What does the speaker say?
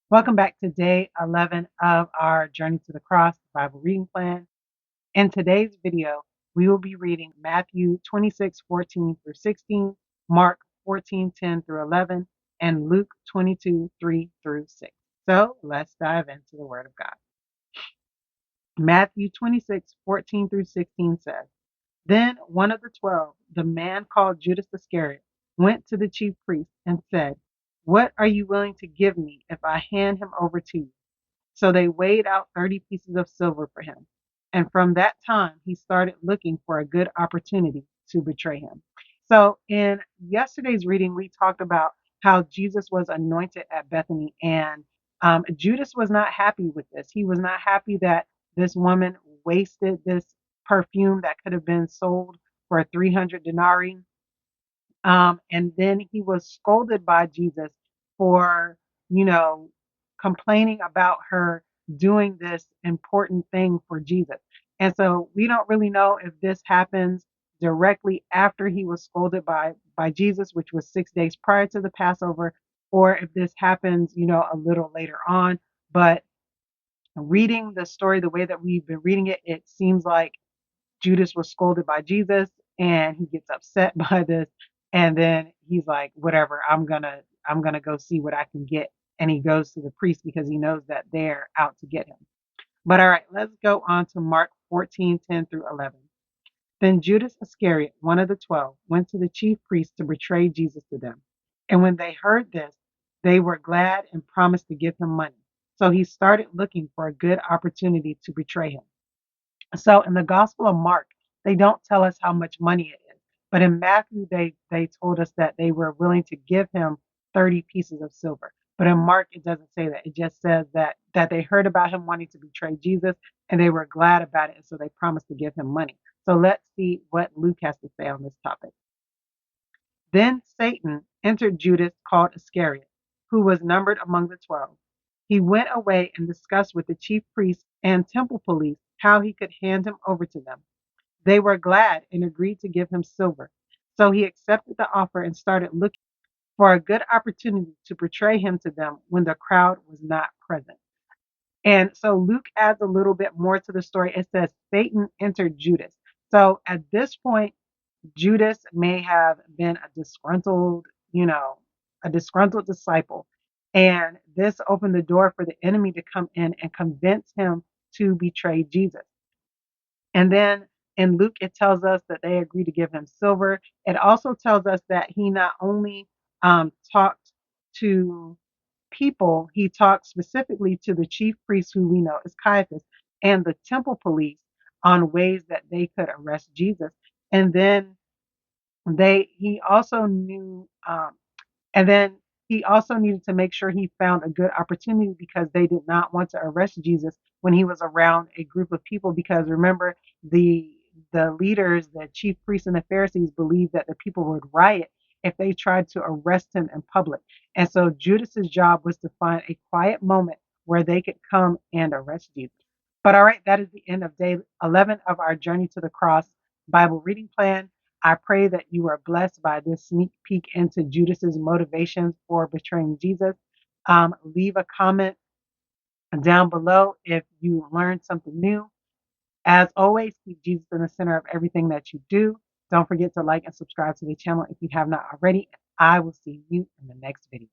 Welcome back to day 11 of our Journey to the Cross Bible reading plan. In today's video, we will be reading Matthew 26:14 through 16, Mark 14:10 through 11, and Luke 22:3 through 6. So let's dive into the Word of God. Matthew 26:14 through 16 says, Then one of the 12, the man called Judas Iscariot, went to the chief priests and said, What are you willing to give me if I hand him over to you? So they weighed out 30 pieces of silver for him. And from that time, he started looking for a good opportunity to betray him. So in yesterday's reading, we talked about how Jesus was anointed at Bethany, and Judas was not happy with this. He was not happy that this woman wasted this perfume that could have been sold for 300 denarii. And then he was scolded by Jesus for, you know, complaining about her doing this important thing for Jesus. And so we don't really know if this happens directly after he was scolded by Jesus, which was 6 days prior to the Passover, or if this happens, a little later on. But reading the story the way that we've been reading it, it seems like Judas was scolded by Jesus and he gets upset by this, and then he's like, whatever, I'm gonna go see what I can get. And he goes to the priest because he knows that they're out to get him. But all right, let's go on to Mark 14:10 through 11. Then Judas Iscariot, one of the 12, went to the chief priests to betray Jesus to them. And when they heard this, they were glad and promised to give him money. So he started looking for a good opportunity to betray him. So in the Gospel of Mark, they don't tell us how much money it is. But in Matthew, they told us that they were willing to give him 30 pieces of silver. But in Mark, it doesn't say that. It just says that they heard about him wanting to betray Jesus and they were glad about it. And so they promised to give him money. So let's see what Luke has to say on this topic. Then Satan entered Judas, called Iscariot, who was numbered among the 12. He went away and discussed with the chief priests and temple police how he could hand him over to them. They were glad and agreed to give him silver. So he accepted the offer and started looking for a good opportunity to betray him to them when the crowd was not present. And so Luke adds a little bit more to the story. It says Satan entered Judas. So at this point, Judas may have been a disgruntled disciple. And this opened the door for the enemy to come in and convince him to betray Jesus. And then in Luke, it tells us that they agreed to give him silver. It also tells us that he not only talked to people, he talked specifically to the chief priest, who we know is Caiaphas, and the temple police on ways that they could arrest Jesus. And then he also knew, and then he also needed to make sure he found a good opportunity because they did not want to arrest Jesus when he was around a group of people. Because remember, the leaders, the chief priests and the Pharisees believed that the people would riot if they tried to arrest him in public. And so Judas's job was to find a quiet moment where they could come and arrest Jesus. But all right, that is the end of day 11 of our Journey to the Cross Bible reading plan. I pray that you are blessed by this sneak peek into Judas's motivations for betraying Jesus. Leave a comment down below if you learned something new. As always, keep Jesus in the center of everything that you do. Don't forget to like and subscribe to the channel if you have not already. I will see you in the next video.